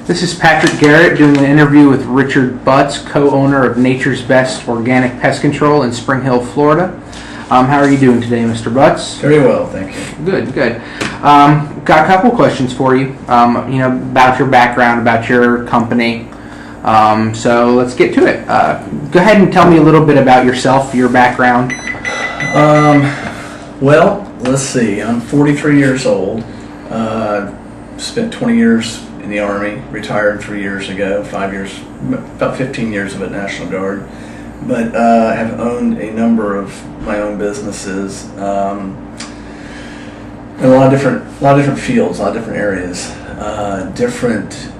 This is Patrick Garrett doing an interview with Richard Butts, co-owner of Nature's Best Organic Pest Control in Spring Hill, Florida. How are you doing today, Mr. Butts? Very well, thank you. Good, good. Got a couple questions for you, about your background, about your company. So let's get to it. Go ahead and tell me a little bit about yourself, your background. Well, let's see. I'm 43 years old. Spent 20 years in the Army, retired 3 years ago, 5 years, about 15 years of it, National Guard. But have owned a number of my own businesses in a lot of different fields, a lot of different areas, different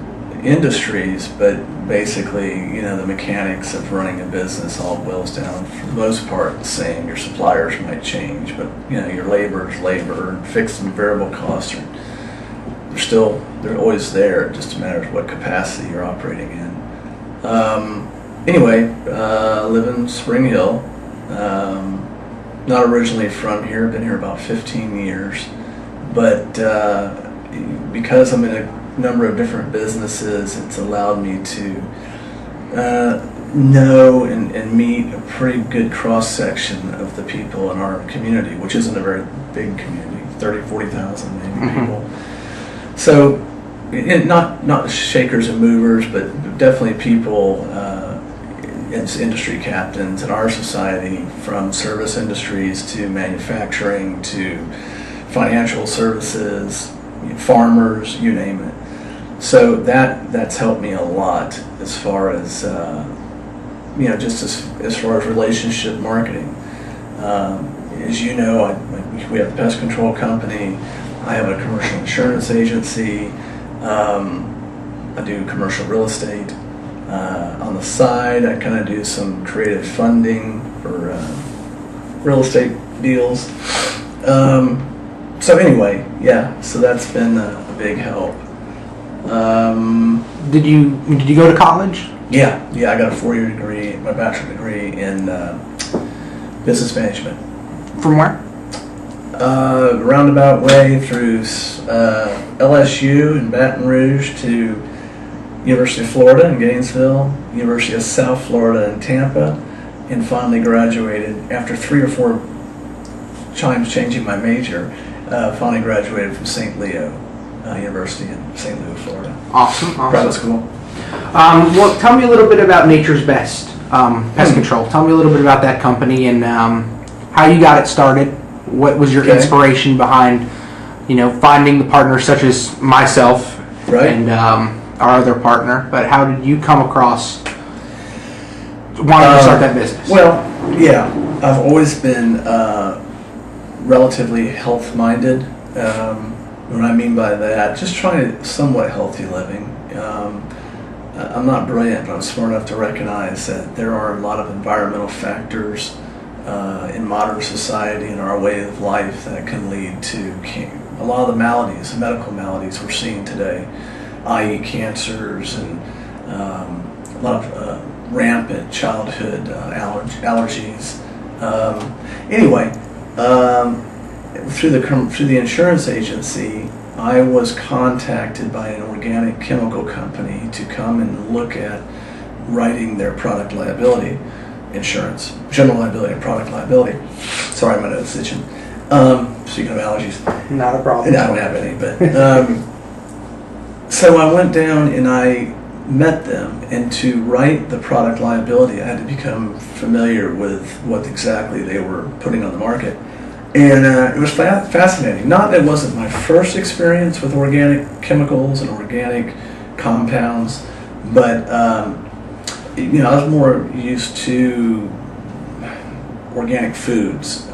industries, but basically, the mechanics of running a business all boils down, for the most part, the same. Your suppliers might change, but your labor is labor, and fixed and variable costs they're always there. It just matters what capacity you're operating in. Anyway, live in Spring Hill. Not originally from here, been here about 15 years, but because I'm in a number of different businesses, it's allowed me to know and meet a pretty good cross-section of the people in our community, which isn't a very big community, 30, 40,000 maybe people. So, not shakers and movers, but definitely people, industry captains in our society, from service industries to manufacturing to financial services, farmers, you name it. So that's helped me a lot as far as just as far as relationship marketing. As you know, we have a pest control company. I have a commercial insurance agency. I do commercial real estate. On the side, I kind of do some creative funding for real estate deals. So anyway, so that's been a big help. Did you go to college? Yeah, I got a 4-year degree, my bachelor degree in business management. From where? Roundabout way through LSU in Baton Rouge to University of Florida in Gainesville, University of South Florida in Tampa, and finally graduated after 3 or 4 times changing my major. Finally graduated from St. Leo University in St. Leo, Florida. Awesome. Private school. Well, tell me a little bit about Nature's Best Pest Control. Tell me a little bit about that company and how you got it started. What was your inspiration behind, finding the partners such as myself and our other partner? But how did you come across wanting to start that business? Well, I've always been relatively health-minded. What I mean by that, just trying to somewhat healthy living. I'm not brilliant, but I'm smart enough to recognize that there are a lot of environmental factors in modern society and our way of life that can lead to a lot of the maladies, the medical maladies we're seeing today, i.e. cancers and a lot of rampant childhood allergies. Anyway, through the insurance agency, I was contacted by an organic chemical company to come and look at writing their product liability insurance, general liability and product liability. Sorry, my nose is itching. Speaking of allergies. Not a problem. And I don't have any, but so I went down and I met them, and to write the product liability, I had to become familiar with what exactly they were putting on the market. And it was fascinating. Not that it wasn't my first experience with organic chemicals and organic compounds, but I was more used to organic foods,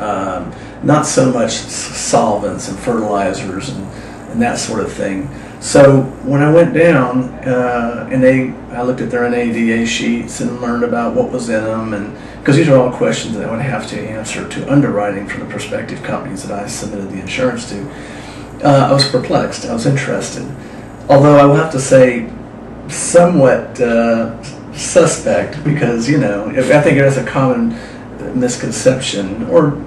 not so much solvents and fertilizers and that sort of thing. So when I went down I looked at their NADA sheets and learned about what was in them, and because these are all questions that I would have to answer to underwriting for the prospective companies that I submitted the insurance to, I was perplexed. I was interested, although I will have to say somewhat suspect, because I think there's a common misconception, or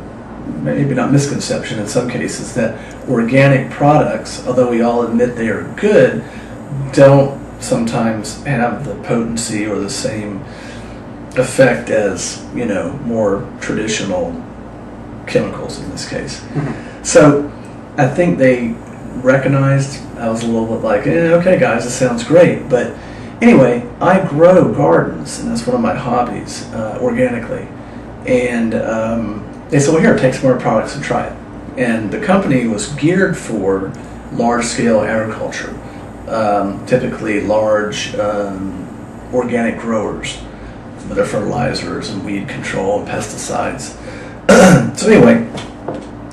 maybe not misconception in some cases, that organic products, although we all admit they are good, don't sometimes have the potency or the same effect as, more traditional chemicals in this case. So I think they recognized I was a little bit like, okay guys, this sounds great. But anyway, I grow gardens, and that's one of my hobbies, organically. And they said, well, here, take some more products and try it. And the company was geared for large-scale agriculture, typically large organic growers with their fertilizers and weed control and pesticides. So anyway,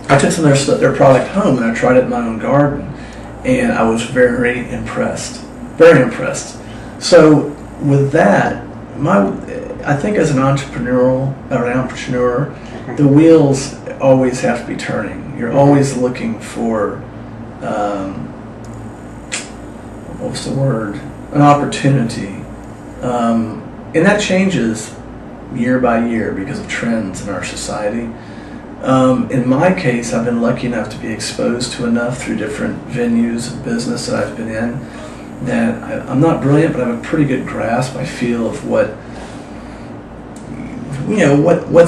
I took some of their product home and I tried it in my own garden, and I was very impressed. Very impressed. So with that, I think as an entrepreneur, the wheels always have to be turning. You're always looking for, what's the word? An opportunity. And that changes year by year because of trends in our society. In my case, I've been lucky enough to be exposed to enough through different venues of business that I've been in that I'm not brilliant, but I have a pretty good grasp, I feel, of what's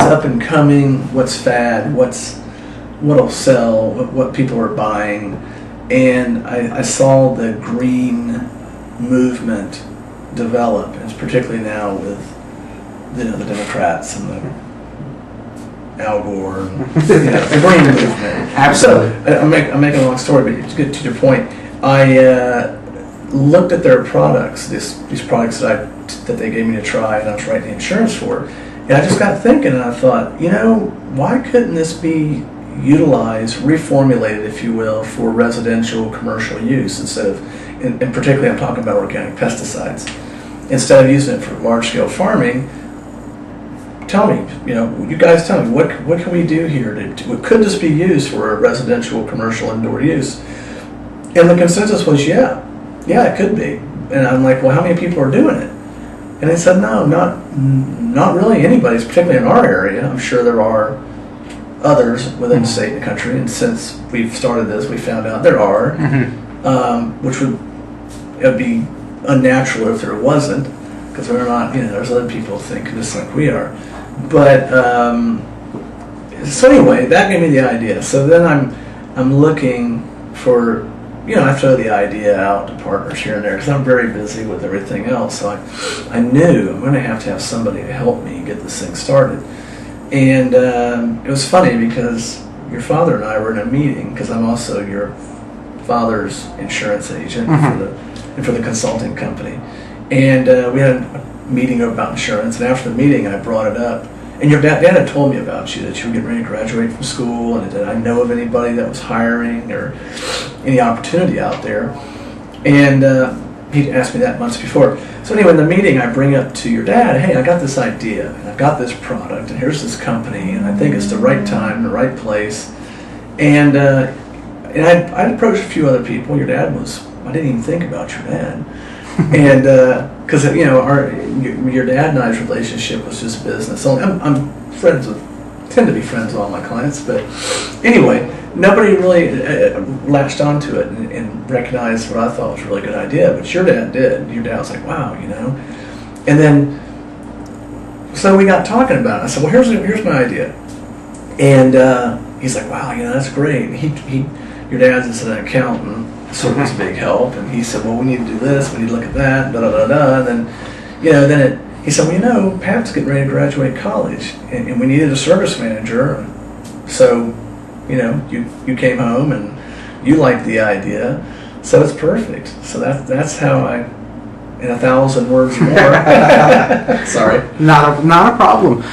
up and coming, what's fad, what'll sell, what people are buying. And I saw the green movement develop, and particularly now with the Democrats and the Al Gore, and, the green movement. Absolutely. So, I'm making a long story, but to get to your point, I looked at their products, these products that they gave me to try, and I was writing the insurance for. And I just got thinking, and I thought, why couldn't this be utilized, reformulated, if you will, for residential, commercial use instead of, and particularly I'm talking about organic pesticides, instead of using it for large-scale farming. Tell me, you guys tell me, what can we do here? Could this be used for a residential, commercial, indoor use? And the consensus was, yeah, it could be. And I'm like, well, how many people are doing it? And they said, no, not really anybody, particularly in our area. I'm sure there are others within the state and the country, and since we've started this, we found out there are, which it would be unnatural if there wasn't, because we're not, there's other people thinking just like we are. But, so anyway, that gave me the idea. So then I'm looking for, I throw the idea out to partners here and there because I'm very busy with everything else. So I knew I'm going to have somebody to help me get this thing started. And it was funny because your father and I were in a meeting, because I'm also your father's insurance agent for the consulting company. And we had a meeting about insurance, and after the meeting I brought it up. And your dad had told me about you, that you were getting ready to graduate from school, and did I know of anybody that was hiring or any opportunity out there. And he'd asked me that months before. So anyway, in the meeting I bring up to your dad, hey, I got this idea, and I've got this product, and here's this company, and I think it's the right time, the right place. And I'd approached a few other people. Your dad I didn't even think about your dad. And because your dad and I's relationship was just business. So I'm tend to be friends with all my clients, but anyway, nobody really latched onto it and recognized what I thought was a really good idea. But your dad did. Your dad was like, wow, And then, so we got talking about it. I said, well, here's my idea. And he's like, wow, that's great. Your dad's an accountant. So it was a big help, and he said, well, we need to do this, we need to look at that, and then, he said, well, Pat's getting ready to graduate college, and we needed a service manager, so, you came home, and you liked the idea, so it's perfect. So that's how I, in 1,000 words more, sorry. Not a problem.